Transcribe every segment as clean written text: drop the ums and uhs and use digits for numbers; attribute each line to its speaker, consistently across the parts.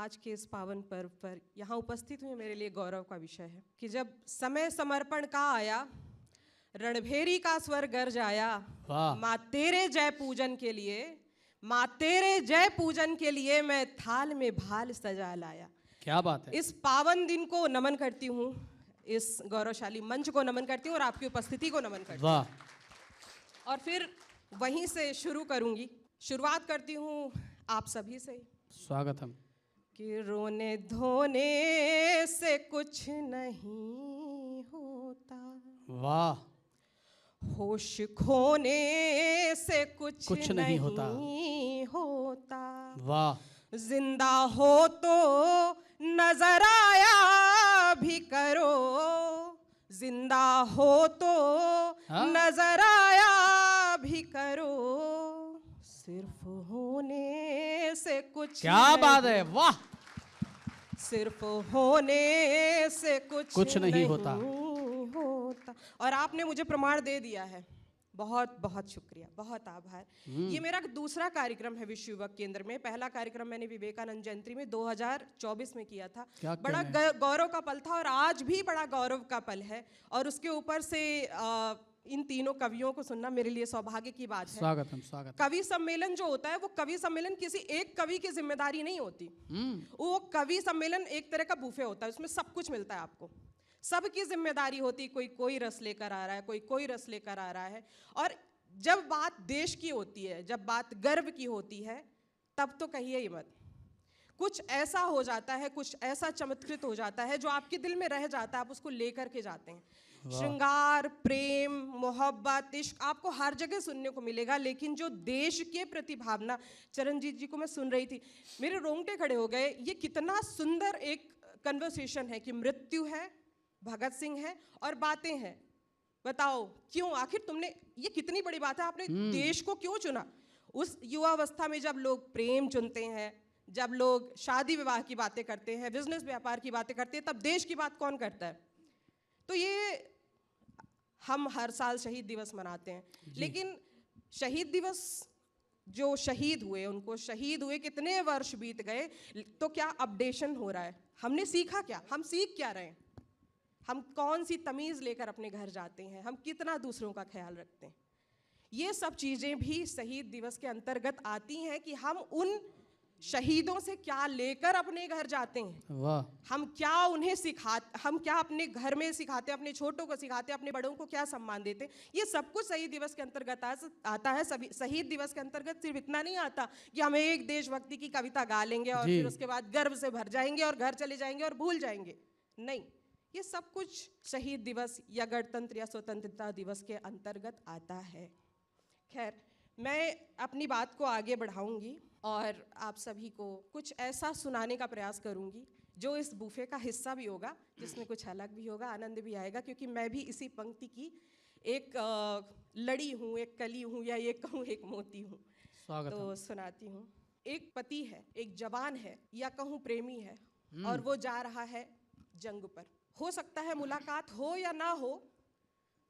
Speaker 1: आज के इस पावन पर्व पर यहाँ उपस्थित हुए मेरे लिए गौरव का विषय है कि जब समय समर्पण का आया, रणभेरी का स्वर गर्ज आया, माँ तेरे जय पूजन के लिए, माँ तेरे जय पूजन के लिए मैं थाल में भाल सजा लाया।
Speaker 2: क्या बात है।
Speaker 1: इस पावन दिन को नमन करती हूँ, इस गौरवशाली मंच को नमन करती हूँ और आपकी उपस्थिति को नमन करती हूँ।
Speaker 2: वाह।
Speaker 1: और फिर वहीं से शुरू करूंगी। शुरुआत करती हूँ आप सभी से।
Speaker 2: स्वागतम।
Speaker 1: कि रोने धोने से कुछ नहीं होता,
Speaker 2: वाह।
Speaker 1: होश खोने से कुछ नहीं होता।
Speaker 2: वाह।
Speaker 1: जिंदा हो तो नजर आया भी करो, जिंदा हो तो नजर आया भी करो, सिर्फ होने से कुछ
Speaker 2: क्या बात है। वाह।
Speaker 1: सिर्फ होने से कुछ नहीं
Speaker 2: होता।
Speaker 1: और आपने मुझे प्रमाण दे दिया है, बहुत बहुत शुक्रिया, बहुत आभार। ये मेरा दूसरा कार्यक्रम है विश्व युवक केंद्र में। पहला कार्यक्रम मैंने विवेकानंद जयंती में 2024 में किया था। बड़ा गौरव का पल था और आज भी बड़ा गौरव का पल है। और उसके ऊपर से इन तीनों कवियों को सुनना मेरे लिए सौभाग्य की बात है।
Speaker 2: स्वागतम स्वागतम।
Speaker 1: कवि सम्मेलन जो होता है वो कवि सम्मेलन किसी एक कवि की जिम्मेदारी नहीं होती। वो कवि सम्मेलन एक तरह का बुफे होता है, उसमें सब कुछ मिलता है आपको, सबकी जिम्मेदारी होती। कोई रस लेकर आ रहा है, कोई रस लेकर आ रहा है। और जब बात देश की होती है, जब बात गर्व की होती है, तब तो कहिए ही मत। कुछ ऐसा हो जाता है, कुछ ऐसा चमत्कृत हो जाता है जो आपके दिल में रह जाता है, आप उसको लेकर के जाते हैं। श्रृंगार, प्रेम, मोहब्बत, इश्क आपको हर जगह सुनने को मिलेगा, लेकिन जो देश के प्रति भावना, चरणजीत जी को मैं सुन रही थी, मेरे रोंगटे खड़े हो गए। ये कितना सुंदर एक कन्वर्सेशन है कि मृत्यु है, भगत सिंह है और बातें हैं। बताओ क्यों, आखिर तुमने, ये कितनी बड़ी बात है, आपने देश को क्यों चुना? उस युवावस्था में जब लोग प्रेम चुनते हैं, जब लोग शादी विवाह की बातें करते हैं, बिजनेस व्यापार की बातें करते हैं, तब देश की बात कौन करता है? तो ये हम हर साल शहीद दिवस मनाते हैं, लेकिन शहीद दिवस जो शहीद हुए, उनको शहीद हुए कितने वर्ष बीत गए, तो क्या अपडेशन हो रहा है? हमने सीखा क्या? हम सीख क्या रहे हैं? हम कौन सी तमीज़ लेकर अपने घर जाते हैं? हम कितना दूसरों का ख्याल रखते हैं? ये सब चीज़ें भी शहीद दिवस के अंतर्गत आती हैं कि हम उन शहीदों से क्या लेकर अपने घर जाते हैं।
Speaker 2: वाह।
Speaker 1: हम क्या उन्हें सिखाते, हम क्या अपने घर में सिखाते हैं, अपने छोटों को सिखाते हैं, अपने बड़ों को क्या सम्मान देते हैं। ये सब कुछ शहीद दिवस के अंतर्गत आता है। सभी शहीद दिवस के अंतर्गत सिर्फ इतना नहीं आता कि हम एक देशभक्ति की कविता गा लेंगे और फिर उसके बाद गर्व से भर जाएंगे और घर चले जाएंगे और भूल जाएंगे। नहीं, ये सब कुछ शहीद दिवस या गणतंत्र या स्वतंत्रता दिवस के अंतर्गत आता है। खैर, मैं अपनी बात को आगे बढ़ाऊंगी और आप सभी को कुछ ऐसा सुनाने का प्रयास करूंगी जो इस बुफे का हिस्सा भी होगा, जिसमें कुछ अलग भी होगा, आनंद भी आएगा, क्योंकि मैं भी इसी पंक्ति की एक लड़ी हूँ, एक कली हूँ, या ये कहूँ एक मोती हूँ। तो सुनाती हूँ। एक पति है, एक जवान है, या कहूँ प्रेमी है, और वो जा रहा है जंग पर। हो सकता है मुलाकात हो या ना हो,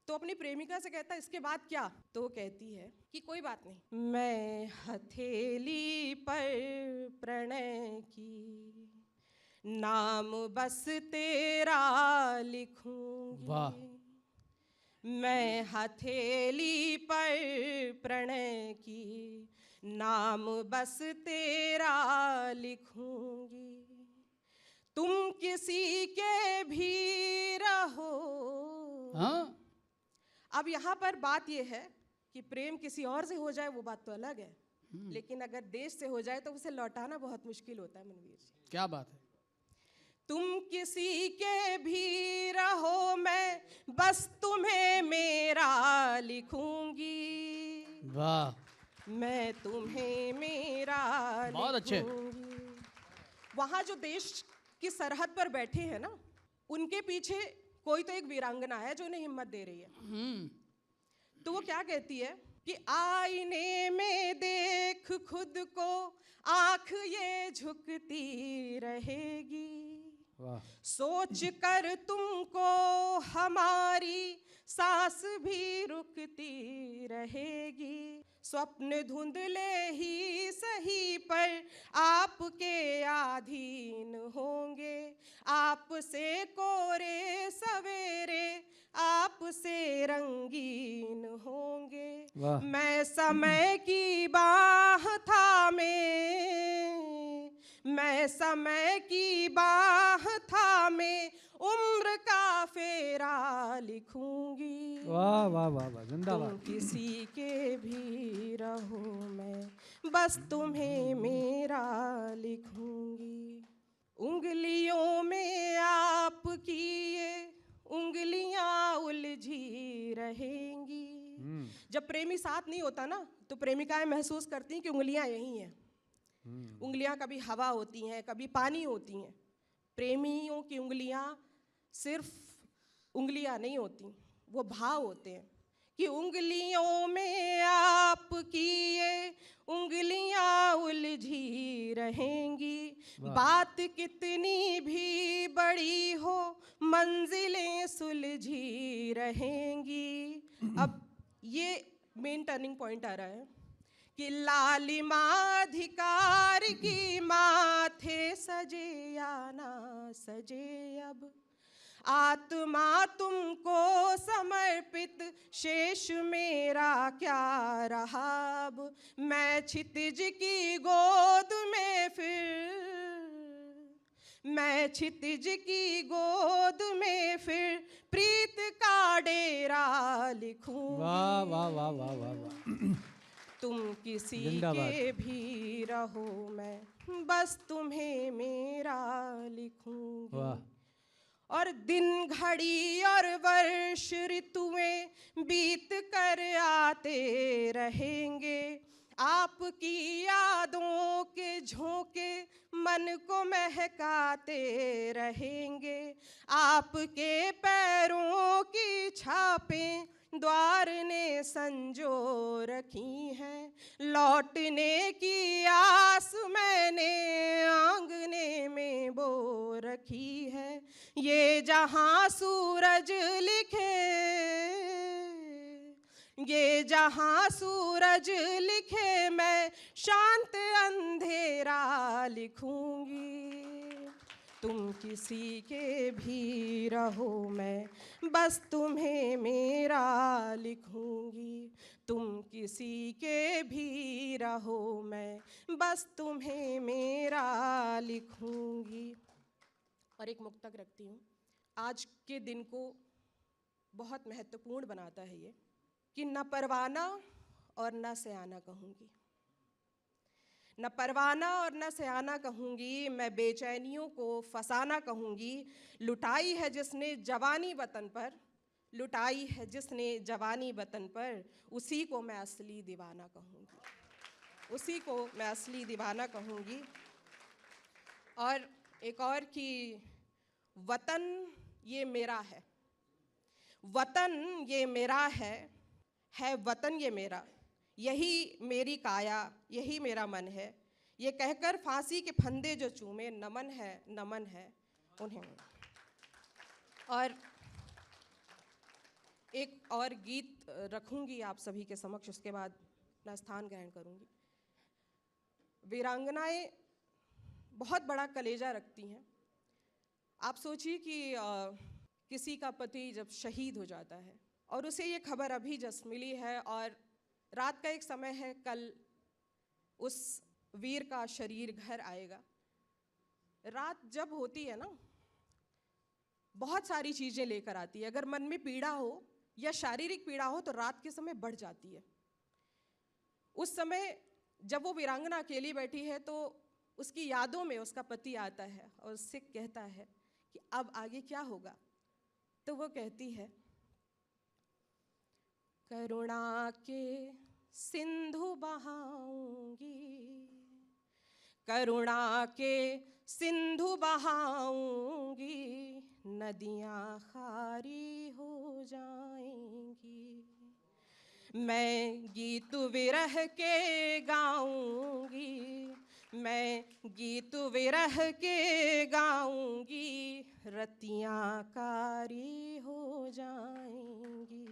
Speaker 1: तो अपनी प्रेमिका से कहता है इसके बाद क्या? तो वो कहती है कि कोई बात नहीं, मैं हथेली पर प्रणय की नाम बस तेरा लिखूंगी। मैं हथेली पर प्रणय की नाम बस तेरा लिखूंगी। तुम किसी के भी रहो। अब यहाँ पर बात यह है कि प्रेम किसी और से हो जाए वो बात तो अलग है, लेकिन अगर देश से हो जाए तो उसे लौटाना बहुत मुश्किल होता है। मनवीर जी, क्या बात है। तुम किसी के भी रहो, मैं बस तुम्हें मेरा लिखूंगी।
Speaker 2: वाह।
Speaker 1: मैं तुम्हें मेरा
Speaker 2: बहुत अच्छे।
Speaker 1: वहाँ जो देश की सरहद पर बैठे हैं ना, उनके पीछे कोई तो एक वीरांगना है जो उन्हें हिम्मत दे रही है। तो वो क्या कहती है कि आईने में देख खुद को, आंख ये झुकती रहेगी। सोच कर तुमको हमारी सांस भी रुकती रहेगी। स्वप्न धुंधले ही सही पर आपके अधीन होंगे। आपसे कोरे सवेरे आपसे रंगीन होंगे।
Speaker 2: वाह।
Speaker 1: मैं समय की बाह थामे, मैं समय की बाह थामे उम्र का फेरा लिखूंगी।
Speaker 2: वाह वाह वाह वाह,
Speaker 1: तुम
Speaker 2: जिंदाबाद।
Speaker 1: किसी के भी रहो मैं बस तुम्हें मेरा लिखूंगी। उंगलियों में आपकी ये उंगलियां उलझी रहेंगी। जब प्रेमी साथ नहीं होता ना तो प्रेमिकाएं महसूस करती हैं कि उंगलियां यही हैं। उंगलियां कभी हवा होती हैं, कभी पानी होती हैं। प्रेमियों की उंगलियां सिर्फ उंगलियां नहीं होती, वो भाव होते हैं कि उंगलियों में आपकी ये उंगलियां उलझी रहेंगी। बात कितनी भी बड़ी हो मंजिलें सुलझी रहेंगी। अब ये मेन टर्निंग पॉइंट आ रहा है कि लालिमा अधिकार की माथे सजे या ना सजे, अब आत्मा तुमको समर्पित शेष मेरा क्या रहा। अब मैं क्षितिज की गोद में फिर, मैं क्षितिज की गोद में फिर प्रीत का डेरा लिखूंगी।
Speaker 2: वाह वाह वाह वाह वाह वाह।
Speaker 1: तुम किसी
Speaker 2: जिंदाबाद।
Speaker 1: के भी रहो मैं बस तुम्हें मेरा लिखूंगी।
Speaker 2: वाह।
Speaker 1: और दिन घड़ी और वर्ष ऋतुएं बीत कर आते रहेंगे। आपकी यादों के झोंके मन को महकाते रहेंगे। आपके पैरों की छापें द्वार ने संजो रखी हैं। लौटने की आस मैंने आंगने में बो रखी है। ये जहां सूरज लिखे, ये जहां सूरज लिखे मैं शांत अंधेरा लिखूंगी। तुम किसी के भी रहो मैं बस तुम्हें मेरा लिखूंगी। तुम किसी के भी रहो मैं बस तुम्हें मेरा लिखूंगी। और एक मुक्तक रखती हूँ। आज के दिन को बहुत महत्वपूर्ण बनाता है ये कि न परवाना और न सयाना कहूँगी, न परवाना और न सयाना कहूँगी। मैं बेचैनियों को फसाना कहूँगी। लुटाई है जिसने जवानी वतन पर, लुटाई है जिसने जवानी वतन पर, उसी को मैं असली दीवाना कहूँगी, उसी को मैं असली दीवाना कहूँगी। और एक और कि वतन ये मेरा है, वतन ये मेरा है वतन ये मेरा, यही मेरी काया यही मेरा मन है। ये कहकर फांसी के फंदे जो चूमे, नमन है उन्हें। और एक और गीत रखूंगी आप सभी के समक्ष, उसके बाद अपना स्थान ग्रहण करूंगी। वीरांगनाएं बहुत बड़ा कलेजा रखती हैं। आप सोचिए कि किसी का पति जब शहीद हो जाता है और उसे ये खबर अभी जस्ट मिली है और रात का एक समय है, कल उस वीर का शरीर घर आएगा। रात जब होती है ना, बहुत सारी चीज़ें लेकर आती है। अगर मन में पीड़ा हो या शारीरिक पीड़ा हो तो रात के समय बढ़ जाती है। उस समय जब वो वीरांगना अकेली बैठी है तो उसकी यादों में उसका पति आता है और उससे कहता है कि अब आगे क्या होगा। तो वो कहती है, करुणा के सिंधु बहाऊंगी, करुणा के सिंधु बहाऊंगी, नदियाँ खारी हो जाएंगी। मैं गीत विरह के गाऊंगी, मैं गीत विरह के गाऊंगी, रतियाँ कारी हो जाएंगी।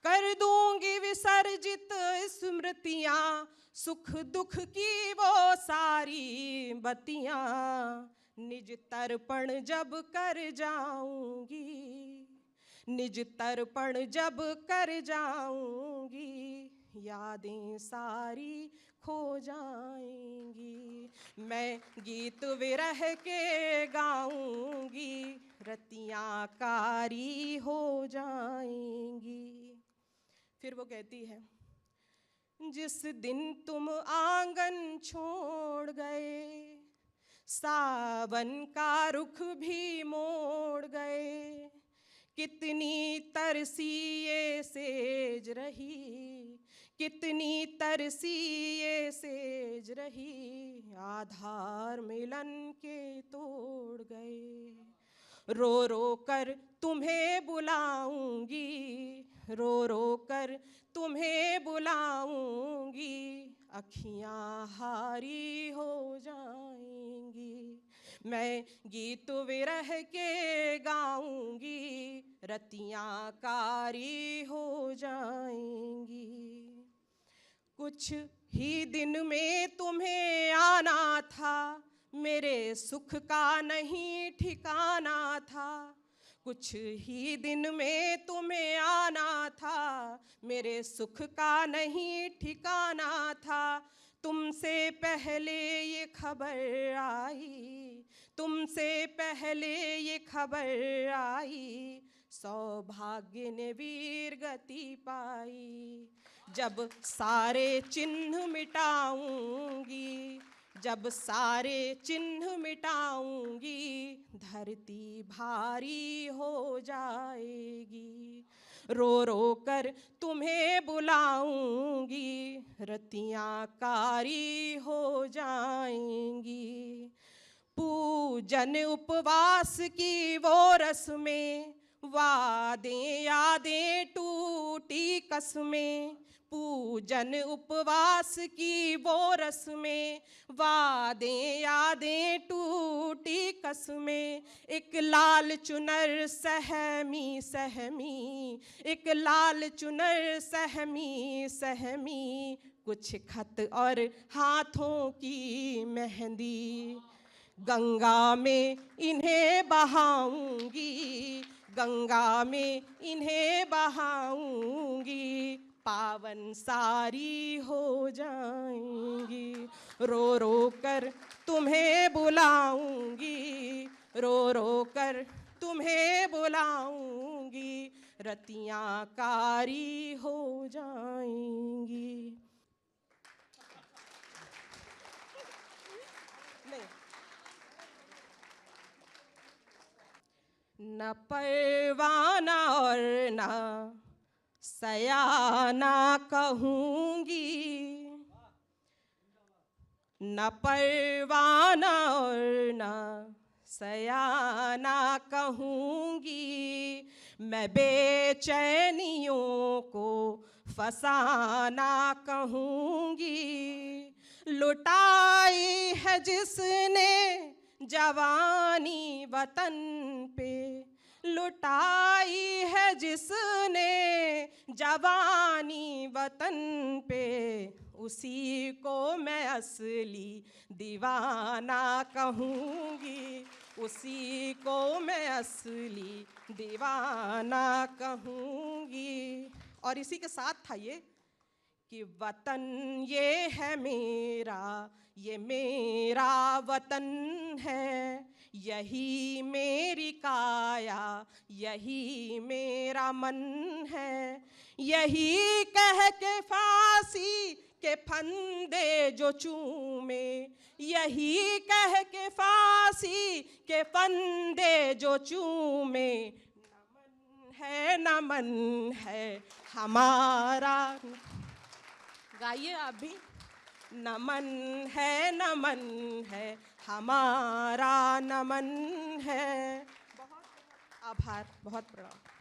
Speaker 1: कर दूंगी विसर्जित स्मृतियां, सुख दुख की वो सारी बत्तियां, निज तर्पण जब कर जाऊंगी, निज तर्पण जब कर जाऊंगी, यादें सारी खो जाएंगी। मैं गीत विरह के गाऊंगी, रतियां कारी हो जाएंगी। फिर वो कहती है, जिस दिन तुम आंगन छोड़ गए, सावन का रुख भी मोड़ गए, कितनी तरसी ये सेज रही, कितनी तरसी ये सेज रही, आधार मिलन के तोड़ गए। रो रो कर तुम्हें बुलाऊंगी, रो रो कर तुम्हें बुलाऊंगी, अखियां हारी हो जाएंगी। मैं गीत विरह के गाऊंगी, रतियां कारी हो जाएंगी। कुछ ही दिन में तुम्हें आना था, मेरे सुख का नहीं ठिकाना था। कुछ ही दिन में तुम्हें आना था, मेरे सुख का नहीं ठिकाना था। तुमसे पहले ये खबर आई, तुमसे पहले ये खबर आई, सौभाग्य ने वीर गति पाई। जब सारे चिन्ह मिटाऊंगी, जब सारे चिन्ह मिटाऊंगी, धरती भारी हो जाएगी। रो रो कर तुम्हें बुलाऊंगी, रतियां कारी हो जाएंगी। पूजन उपवास की वो रस्में, वादें यादें टूटी कसमें। पूजन उपवास की वो रस्में, वादें यादें टूटी कसमें। एक लाल चुनर सहमी सहमी, एक लाल चुनर सहमी सहमी, कुछ खत और हाथों की मेहंदी। गंगा में इन्हें बहाऊंगी, गंगा में इन्हें बहाऊंगी, पावन सारी हो जाएंगी। रो रो कर तुम्हें बुलाऊंगी, रो रो कर तुम्हें बुलाऊंगी, रतियां कारी हो जाएंगी। न परवाना और न सयाना कहूंगी, न परवाना और न सयाना कहूंगी। मैं बेचैनियों को फसाना कहूंगी। लुटाई है जिसने जवानी वतन पे, लुटाई है जिसने जवानी वतन पे, उसी को मैं असली दीवाना कहूँगी, उसी को मैं असली दीवाना कहूँगी। और इसी के साथ था ये कि वतन ये है मेरा, ये मेरा वतन है, यही मेरी काया, यही मेरा मन है। यही कह के फांसी के फंदे जो चूमे, यही कह के फांसी के फंदे जो चूमे, नमन है हमारा। गाइए आप भी। नमन है हमारा, नमन है। बहुत आभार, बहुत प्रणाम।